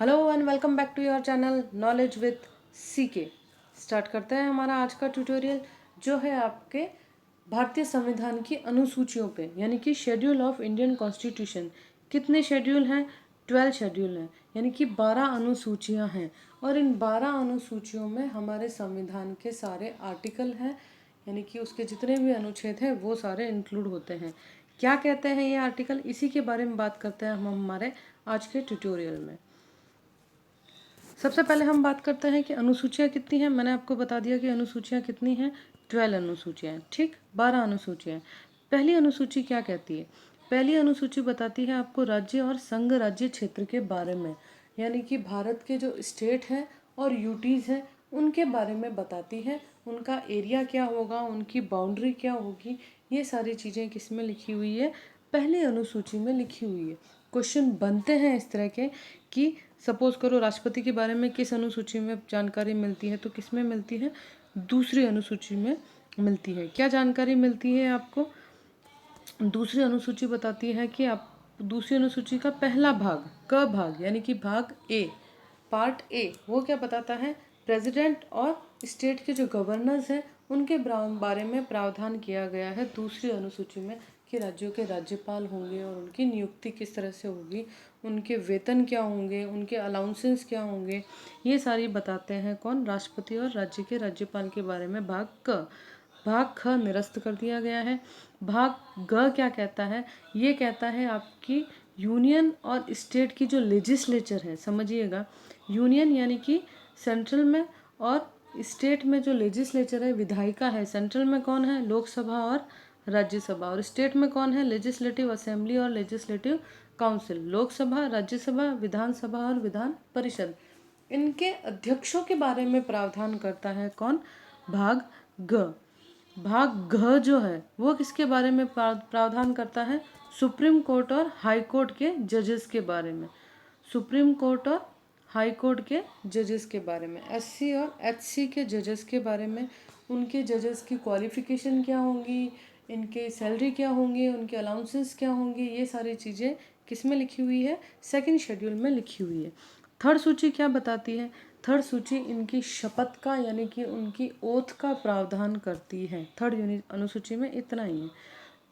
Hello and welcome back to your channel knowledge with CK. Start करते हैं हमारा आज का ट्यूटोरियल जो है आपके भारतीय संविधान की अनुसूचियों पे, यानी कि शेड्यूल ऑफ इंडियन कॉन्स्टिट्यूशन। कितने शेड्यूल हैं? 12 शेड्यूल हैं, यानी कि 12 अनुसूचियां हैं। और इन 12 अनुसूचियों में हमारे संविधान के सारे आर्टिकल हैं, यानी कि उसके जितने भी अनुच्छेद हैं वो सारे इंक्लूड होते हैं। क्या कहते हैं ये आर्टिकल, इसी के बारे में बात करते हैं हम हमारे आज के ट्यूटोरियल में। सबसे पहले हम बात करते हैं कि अनुसूचियाँ कितनी हैं। मैंने आपको बता दिया कि अनुसूचियाँ कितनी हैं, 12 अनुसूचियाँ हैं। ठीक, 12 अनुसूचियाँ हैं। पहली अनुसूची क्या कहती है? पहली अनुसूची बताती है आपको राज्य और संघ राज्य क्षेत्र के बारे में, यानी कि भारत के जो स्टेट हैं और यूटीज़ हैं उनके बारे में बताती है। उनका एरिया क्या होगा, उनकी बाउंड्री क्या होगी, ये सारी चीज़ें किस में लिखी हुई है? पहली अनुसूची में लिखी हुई है। क्वेश्चन बनते हैं इस तरह के कि सपोज करो राष्ट्रपति के बारे में किस अनुसूची में जानकारी मिलती है, तो किस में मिलती है? दूसरी अनुसूची में मिलती है। क्या जानकारी मिलती है आपको? दूसरी अनुसूची बताती है कि आप दूसरी अनुसूची का पहला भाग, क भाग, यानी कि भाग ए, पार्ट ए, वो क्या बताता है? प्रेसिडेंट और स्टेट के जो गवर्नर्स हैं उनके बारे में प्रावधान किया गया है दूसरी अनुसूची में कि राज्यों के राज्यपाल होंगे और उनकी नियुक्ति किस तरह से होगी, उनके वेतन क्या होंगे, उनके अलाउंसेस क्या होंगे, ये सारी बताते हैं कौन? राष्ट्रपति और राज्य के राज्यपाल के बारे में भाग क। भाग ख निरस्त कर दिया गया है। भाग ग क्या कहता है? ये कहता है आपकी यूनियन और स्टेट की जो लेजिस्लेचर है, समझिएगा, यूनियन यानी कि सेंट्रल में, और स्टेट में जो लेजिस्लेचर है, विधायिका है। सेंट्रल में कौन है? लोकसभा और राज्यसभा। और स्टेट में कौन है? लेजिस्लेटिव असेंबली और लेजिस्लेटिव काउंसिल। लोकसभा, राज्यसभा, विधानसभा और विधान परिषद, इनके अध्यक्षों के बारे में प्रावधान करता है कौन? भाग ग। भाग घ जो है वो किसके बारे में प्रावधान करता है? सुप्रीम कोर्ट और हाई कोर्ट के जजेस के बारे में। सुप्रीम कोर्ट और हाई कोर्ट के जजेस के बारे में, एससी और एचसी के जजेस के बारे में, उनके जजेस की क्वालिफिकेशन क्या होंगी, इनके सैलरी क्या होंगी, उनके अलाउंसेस क्या होंगे, ये सारी चीज़ें किस में लिखी हुई है? सेकंड शेड्यूल में लिखी हुई है। थर्ड सूची क्या बताती है? थर्ड सूची इनकी शपथ का, यानी कि उनकी ओथ का प्रावधान करती है। थर्ड अनुसूची में इतना ही है।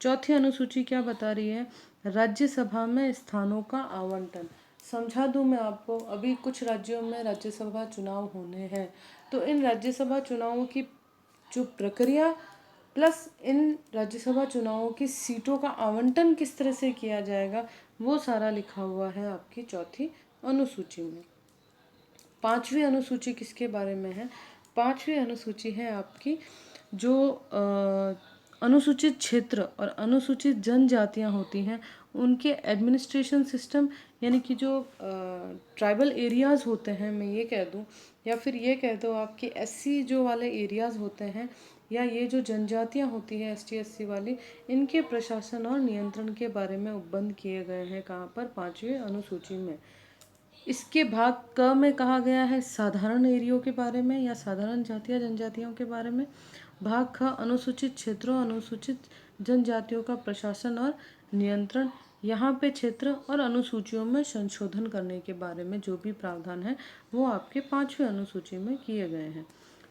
चौथी अनुसूची क्या बता रही है? राज्यसभा में स्थानों का आवंटन। समझा दूं मैं आपको, अभी कुछ राज्यों में राज्यसभा चुनाव होने हैं, तो इन राज्यसभा चुनावों की जो प्रक्रिया प्लस इन राज्यसभा चुनावों की सीटों का आवंटन किस तरह से किया जाएगा, वो सारा लिखा हुआ है आपकी चौथी अनुसूची में। पांचवी अनुसूची किसके बारे में है? पांचवी अनुसूची है आपकी जो अनुसूचित क्षेत्र और अनुसूचित जनजातियां होती हैं उनके एडमिनिस्ट्रेशन सिस्टम, यानी कि जो ट्राइबल एरियाज़ होते हैं, मैं ये कह दूं, या फिर ये कह दो आपके एससी जो वाले एरियाज़ होते हैं, या ये जो जनजातियां होती हैं एसटी एससी वाली, इनके प्रशासन और नियंत्रण के बारे में उपबंध किए गए हैं। कहाँ पर? पांचवी अनुसूची में। इसके भाग क में कहा गया है साधारण एरियो के बारे में या साधारण जातियां जनजातियों के बारे में। भाग ख अनुसूचित क्षेत्रों अनुसूचित जनजातियों का प्रशासन और नियंत्रण, यहाँ पे क्षेत्र और अनुसूचियों में संशोधन करने के बारे में जो भी प्रावधान है वो आपके पांचवी अनुसूची में किए गए हैं।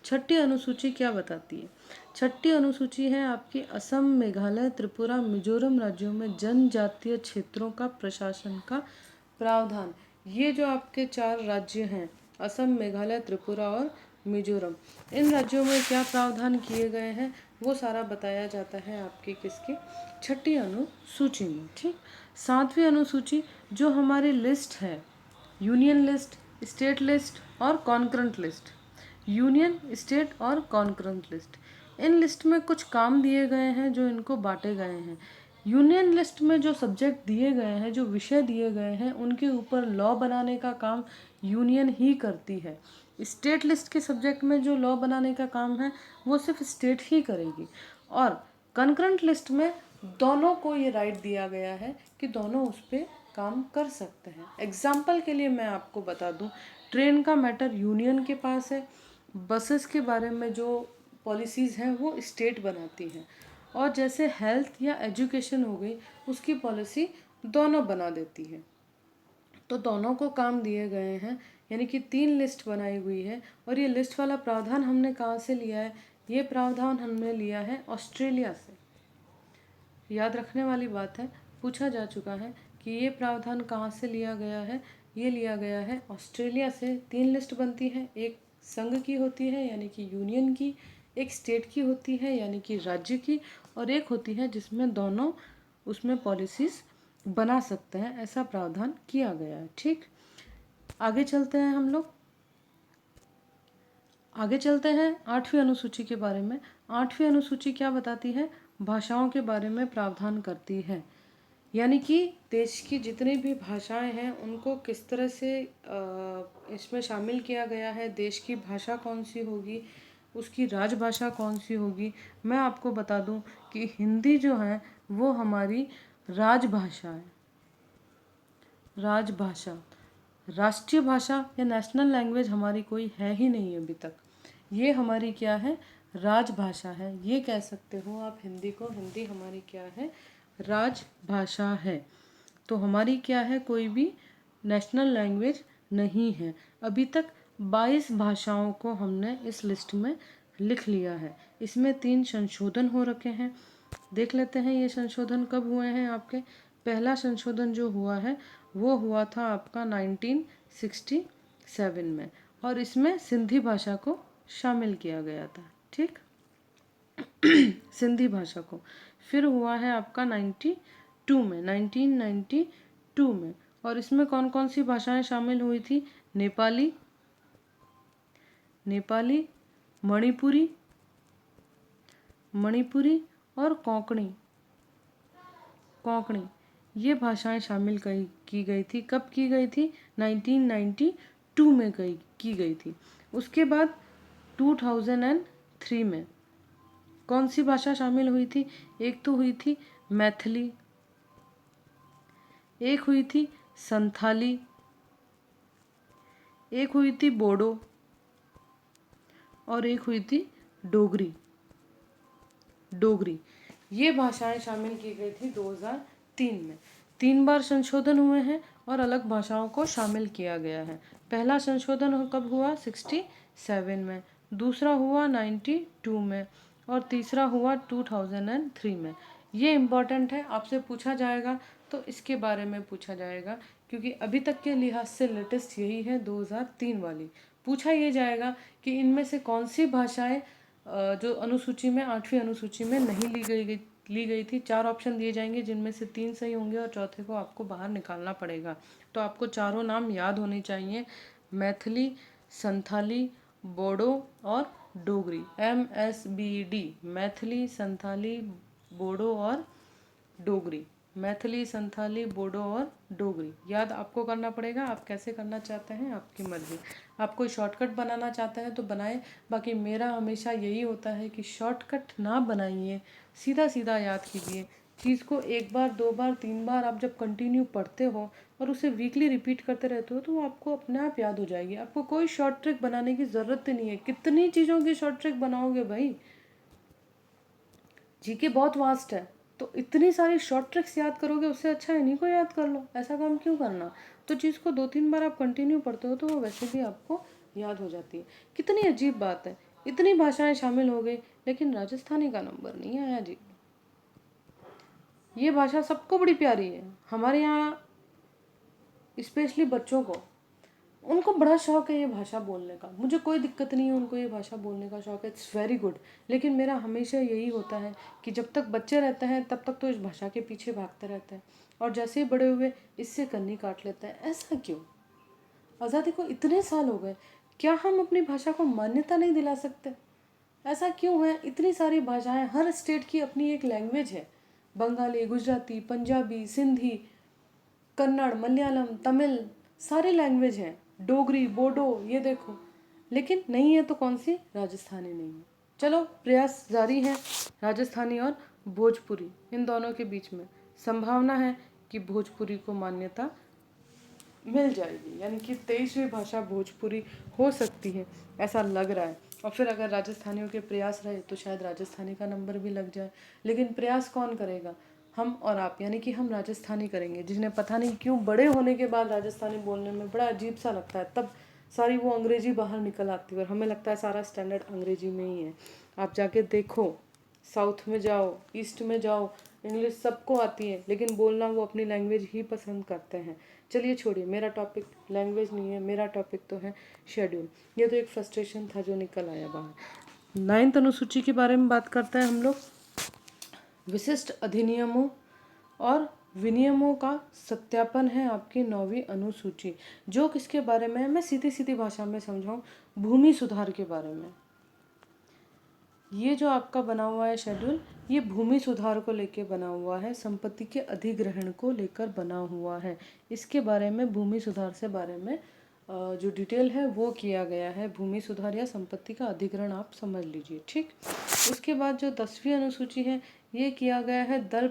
छठी अनुसूची क्या बताती है? छठी अनुसूची है आपकी असम, मेघालय, त्रिपुरा, मिजोरम राज्यों में जनजातीय क्षेत्रों का प्रशासन का प्रावधान। ये जो आपके 4 राज्य हैं, असम, मेघालय, त्रिपुरा और मिजोरम, इन राज्यों में क्या प्रावधान किए गए हैं वो सारा बताया जाता है आपकी किसकी? छठी अनुसूची में। ठीक, सातवीं अनुसूची जो हमारी लिस्ट है, यूनियन लिस्ट, स्टेट लिस्ट और कॉन्करेंट लिस्ट। यूनियन, स्टेट और कॉन्करेंट लिस्ट, इन लिस्ट में कुछ काम दिए गए हैं जो इनको बांटे गए हैं। यूनियन लिस्ट में जो सब्जेक्ट दिए गए हैं, जो विषय दिए गए हैं, उनके ऊपर लॉ बनाने का काम यूनियन ही करती है। स्टेट लिस्ट के सब्जेक्ट में जो लॉ बनाने का काम है वो सिर्फ स्टेट ही करेगी। और कंकरेंट लिस्ट में दोनों को ये राइट दिया गया है कि दोनों उस पर काम कर सकते हैं। एग्जाम्पल के लिए मैं आपको बता दूं, ट्रेन का मैटर यूनियन के पास है, बसेस के बारे में जो पॉलिसीज़ हैं वो स्टेट बनाती हैं, और जैसे हेल्थ या एजुकेशन हो गई उसकी पॉलिसी दोनों बना देती है। तो दोनों को काम दिए गए हैं, यानी कि 3 लिस्ट बनाई हुई है। और ये लिस्ट वाला प्रावधान हमने कहाँ से लिया है? ये प्रावधान हमने लिया है ऑस्ट्रेलिया से। याद रखने वाली बात है, पूछा जा चुका है कि ये प्रावधान कहाँ से लिया गया है। ये लिया गया है ऑस्ट्रेलिया से। 3 लिस्ट बनती है, एक संघ की होती है यानी कि यूनियन की, एक स्टेट की होती है यानी कि राज्य की, और एक होती है जिसमें दोनों उसमें पॉलिसीज़ बना सकते हैं। ऐसा प्रावधान किया गया है। ठीक, आगे चलते हैं हम लोग। आगे चलते हैं 8वीं अनुसूची के बारे में। 8वीं अनुसूची क्या बताती है? भाषाओं के बारे में प्रावधान करती है, यानी कि देश की जितनी भी भाषाएं हैं उनको किस तरह से इसमें शामिल किया गया है। देश की भाषा कौन सी होगी, उसकी राजभाषा कौन सी होगी। मैं आपको बता दूं कि हिंदी जो है वो हमारी राजभाषा है। राजभाषा, राष्ट्रीय भाषा या नेशनल लैंग्वेज हमारी कोई है ही नहीं अभी तक। ये हमारी क्या है? राजभाषा है। ये कह सकते हो आप हिंदी को, हिंदी हमारी क्या है? राजभाषा है। तो हमारी क्या है? कोई भी नेशनल लैंग्वेज नहीं है। अभी तक 22 भाषाओं को हमने इस लिस्ट में लिख लिया है। इसमें 3 संशोधन हो रखे हैं। देख लेते हैं ये संशोधन कब हुए हैं आपके। पहला संशोधन जो हुआ है वो हुआ था आपका 1967 में, और इसमें सिंधी भाषा को शामिल किया गया था। ठीक, सिंधी भाषा को। फिर हुआ है आपका 1992 में, और इसमें कौन कौन सी भाषाएं शामिल हुई थी? नेपाली, मणिपुरी और कोंकणी। ये भाषाएं शामिल की गई थी। कब की गई थी? 1992 में की गई थी। उसके बाद 2003 में कौन सी भाषा शामिल हुई थी? एक तो हुई थी मैथिली, एक हुई थी संथाली, एक हुई थी बोडो, और एक हुई थी डोगरी। ये भाषाएं शामिल की गई थी 2003 में। 3 बार संशोधन हुए हैं और अलग भाषाओं को शामिल किया गया है। पहला संशोधन कब हुआ? 67 में, दूसरा हुआ 92 में, और तीसरा हुआ 2003 में। ये इम्पॉर्टेंट है, आपसे पूछा जाएगा तो इसके बारे में पूछा जाएगा, क्योंकि अभी तक के लिहाज से लेटेस्ट यही है 2003 वाली। पूछा ये जाएगा कि इनमें से कौन सी भाषाएं जो अनुसूची में 8वीं अनुसूची में नहीं ली गई थी। 4 ऑप्शन दिए जाएंगे जिनमें से 3 सही होंगे और चौथे को आपको बाहर निकालना पड़ेगा। तो आपको चारों नाम याद होने चाहिए, मैथिली, संथाली, बोडो और डोगरी। MSBD, मैथिली, संथाली, बोडो और डोगरी। मैथिली, संथाली, बोडो और डोगरी याद आपको करना पड़ेगा। आप कैसे करना चाहते हैं आपकी मर्जी। आप कोई शॉर्टकट बनाना चाहते हैं तो बनाएं, बाकी मेरा हमेशा यही होता है कि शॉर्टकट ना बनाइए, सीधा सीधा याद कीजिए। चीज़ को 1 बार 2 बार 3 बार आप जब कंटिन्यू पढ़ते हो और उसे वीकली रिपीट करते रहते हो तो वो आपको अपने आप याद हो जाएगी। आपको कोई शॉर्ट ट्रिक बनाने की ज़रूरत नहीं है। कितनी चीज़ों की शॉर्ट ट्रिक बनाओगे भाई? जीके बहुत वास्ट है, तो इतनी सारी शॉर्ट ट्रिक्स याद करोगे, उससे अच्छा इन्हीं को याद कर लो। ऐसा काम क्यों करना? तो चीज़ को 2-3 बार आप कंटिन्यू पढ़ते हो तो वो वैसे भी आपको याद हो जाती है। कितनी अजीब बात है, इतनी भाषाएं शामिल हो गई लेकिन राजस्थानी का नंबर नहीं आया जी। ये भाषा सबको बड़ी प्यारी है हमारे यहाँ, स्पेशली बच्चों को। उनको बड़ा शौक है ये भाषा बोलने का। मुझे कोई दिक्कत नहीं है, उनको ये भाषा बोलने का शौक है, इट्स वेरी गुड। लेकिन मेरा हमेशा यही होता है कि जब तक बच्चे रहते हैं तब तक तो इस भाषा के पीछे भागते रहते हैं, और जैसे ही बड़े हुए इससे कन्नी काट लेते हैं। ऐसा क्यों? आज़ादी को इतने साल हो गए, क्या हम अपनी भाषा को मान्यता नहीं दिला सकते? ऐसा क्यों है? इतनी सारी भाषाएं, हर स्टेट की अपनी एक लैंग्वेज है। बंगाली, गुजराती, पंजाबी, सिंधी, कन्नड़, मलयालम, तमिल, सारी लैंग्वेज हैं। डोगरी, बोडो, ये देखो। लेकिन नहीं है तो कौन सी? राजस्थानी नहीं है। चलो प्रयास जारी है। राजस्थानी और भोजपुरी, इन दोनों के बीच में संभावना है कि भोजपुरी को मान्यता मिल जाएगी, यानी कि 23वीं भाषा भोजपुरी हो सकती है, ऐसा लग रहा है। और फिर अगर राजस्थानियों के प्रयास रहे तो शायद राजस्थानी का नंबर भी लग जाए। लेकिन प्रयास कौन करेगा? हम और आप यानी कि हम राजस्थानी करेंगे, जिन्हें पता नहीं क्यों बड़े होने के बाद राजस्थानी बोलने में बड़ा अजीब सा लगता है, तब सारी वो अंग्रेजी बाहर निकल आती है और हमें लगता है सारा स्टैंडर्ड अंग्रेजी में ही है। आप जाके देखो, साउथ में जाओ, ईस्ट में जाओ, इंग्लिश सबको आती है, लेकिन बोलना वो अपनी लैंग्वेज ही पसंद करते हैं। चलिए छोड़िए, मेरा टॉपिक लैंग्वेज नहीं है, मेरा टॉपिक तो है शेड्यूल। ये तो एक फ्रस्ट्रेशन था जो निकल आया बाहर। 9th अनुसूची के बारे में बात करते हैं हम लोग। विशिष्ट अधिनियमों और विनियमों का सत्यापन है आपकी 9वीं अनुसूची, जो किसके बारे में है, मैं सीधी सीधी भाषा में समझाऊं, भूमि सुधार के बारे में। ये जो आपका बना हुआ है शेड्यूल, ये भूमि सुधार को लेकर बना हुआ है, संपत्ति के अधिग्रहण को लेकर बना हुआ है। इसके बारे में भूमि सुधार से बारे में जो डिटेल है वो किया गया है। भूमि सुधार या संपत्ति का अधिग्रहण आप समझ लीजिए, ठीक। उसके बाद जो 10वीं अनुसूची है, ये किया गया है दल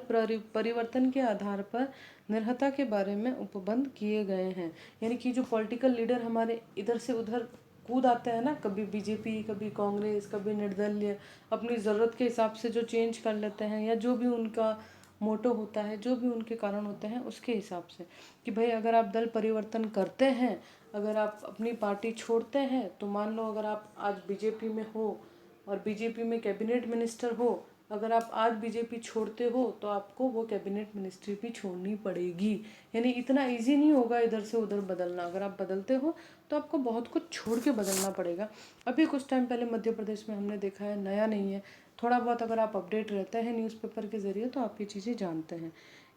परिवर्तन के आधार पर निर्हता के बारे में उपबंध किए गए हैं। यानी कि जो पॉलिटिकल लीडर हमारे इधर से उधर कूद आते हैं ना, कभी बीजेपी, कभी कांग्रेस, कभी निर्दलीय, अपनी ज़रूरत के हिसाब से जो चेंज कर लेते हैं, या जो भी उनका मोटो होता है, जो भी उनके कारण होते हैं उसके हिसाब से, कि भाई अगर आप दल परिवर्तन करते हैं, अगर आप अपनी पार्टी छोड़ते हैं, तो मान लो अगर आप आज बीजेपी में हो और बीजेपी में कैबिनेट मिनिस्टर हो, अगर आप आज बीजेपी छोड़ते हो तो आपको वो कैबिनेट मिनिस्ट्री भी छोड़नी पड़ेगी। यानी इतना इजी नहीं होगा इधर से उधर बदलना। अगर आप बदलते हो तो आपको बहुत कुछ छोड़ के बदलना पड़ेगा। अभी कुछ टाइम पहले मध्य प्रदेश में हमने देखा है, नया नहीं है, थोड़ा बहुत अगर आप अपडेट रहते हैं न्यूज़पेपर के ज़रिए तो आप ये चीज़ें जानते हैं।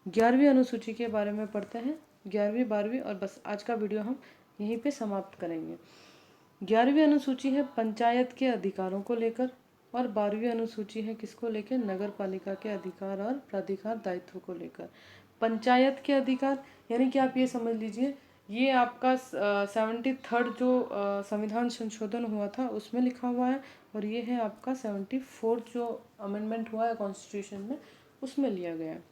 11वीं अनुसूची के बारे में पढ़ते हैं, 11वीं 12वीं, और बस आज का वीडियो हम यहीं पे समाप्त करेंगे। 11वीं अनुसूची है पंचायत के अधिकारों को लेकर, और 12वीं अनुसूची है किसको लेकर, नगर पालिका के अधिकार और प्राधिकार दायित्व को लेकर। पंचायत के अधिकार यानी कि आप ये समझ लीजिए, ये आपका 73rd जो संविधान संशोधन हुआ था उसमें लिखा हुआ है, और ये है आपका 74th जो अमेंडमेंट हुआ है कॉन्स्टिट्यूशन में, उसमें लिया गया है।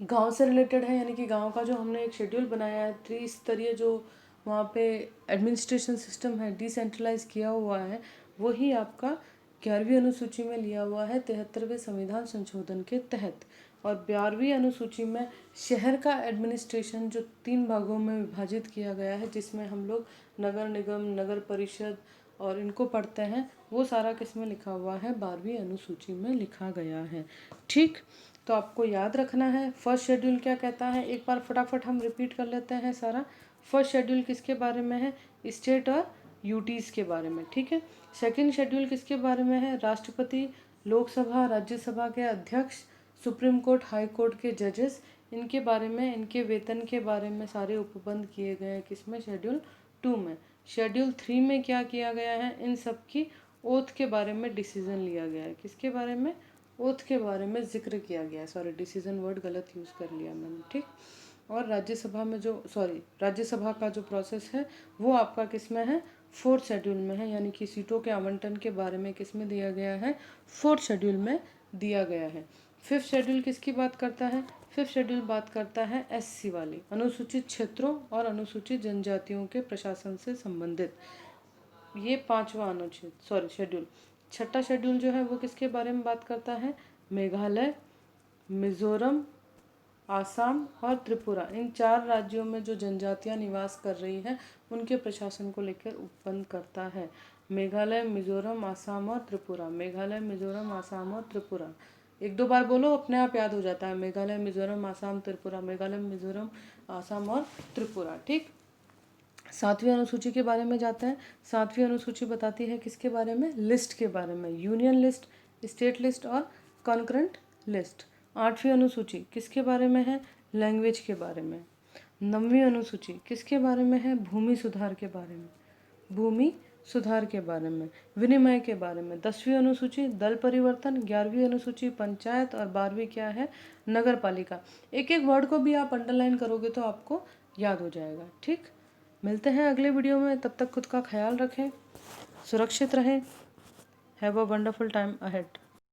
गांव से रिलेटेड है, यानी कि गांव का जो हमने एक शेड्यूल बनाया है, त्रिस्तरीय जो वहाँ पे एडमिनिस्ट्रेशन सिस्टम है, डिसेंट्रलाइज किया हुआ है, वही आपका 11वीं अनुसूची में लिया हुआ है 73वें संविधान संशोधन के तहत। और 12वीं अनुसूची में शहर का एडमिनिस्ट्रेशन जो 3 भागों में विभाजित किया गया है, जिसमें हम लोग नगर निगम, नगर परिषद और इनको पढ़ते हैं, वो सारा किस में लिखा हुआ है, 12वीं अनुसूची में लिखा गया है, ठीक। तो आपको याद रखना है फर्स्ट शेड्यूल क्या कहता है, एक बार फटाफट हम रिपीट कर लेते हैं सारा। फर्स्ट शेड्यूल किसके बारे में है, स्टेट और यूटीज़ के बारे में, ठीक है। सेकंड शेड्यूल किसके बारे में है, राष्ट्रपति, लोकसभा, राज्यसभा के अध्यक्ष, सुप्रीम कोर्ट, हाई कोर्ट के जजेस, इनके बारे में, इनके वेतन के बारे में सारे उपबंध किए गए हैं किसमें, शेड्यूल 2 में। शेड्यूल 3 में क्या किया गया है, इन सब की ओथ के बारे में डिसीजन लिया गया है, किसके बारे में, ओथ के बारे में जिक्र किया गया है। सॉरी, डिसीजन वर्ड गलत यूज़ कर लिया मैंने, ठीक। और राज्यसभा में जो राज्यसभा का जो प्रोसेस है वो आपका किस में है, 4th शेड्यूल में है, यानी कि सीटों के आवंटन के बारे में किस में दिया गया है, 4th शेड्यूल में दिया गया है। 5th शेड्यूल किसकी बात करता है, 5th शेड्यूल बात करता है SC वाली, अनुसूचित क्षेत्रों और अनुसूचित जनजातियों के प्रशासन से संबंधित। ये 5वां अनुच्छेद शेड्यूल। 6ठा शेड्यूल जो है वो किसके बारे में बात करता है, मेघालय, मिजोरम, आसाम और त्रिपुरा, इन 4 राज्यों में जो जनजातियां निवास कर रही हैं उनके प्रशासन को लेकर उपबंध करता है। मेघालय, मिजोरम, आसाम और त्रिपुरा, मेघालय, मिजोरम, आसाम और त्रिपुरा। 1-2 बार बोलो, अपने आप याद हो जाता है, मेघालय, मिजोरम, आसाम, त्रिपुरा, मेघालय, मिजोरम, आसाम और त्रिपुरा, ठीक। 7वीं अनुसूची के बारे में जाते हैं। 7वीं अनुसूची बताती है किसके बारे में, लिस्ट के बारे में, यूनियन लिस्ट, स्टेट लिस्ट और कॉन्करेंट लिस्ट। 8वीं अनुसूची किसके बारे में है, लैंग्वेज के बारे में। 9वीं अनुसूची किसके बारे में है, भूमि सुधार के बारे में, भूमि सुधार के बारे में, विनिमय के बारे में। 10वीं अनुसूची दल परिवर्तन, 11वीं अनुसूची पंचायत, और 12वीं क्या है, नगर पालिका। एक एक वर्ड को भी आप अंडरलाइन करोगे तो आपको याद हो जाएगा, ठीक। मिलते हैं अगले वीडियो में, तब तक खुद का ख्याल रखें, सुरक्षित रहें। Have a wonderful time ahead.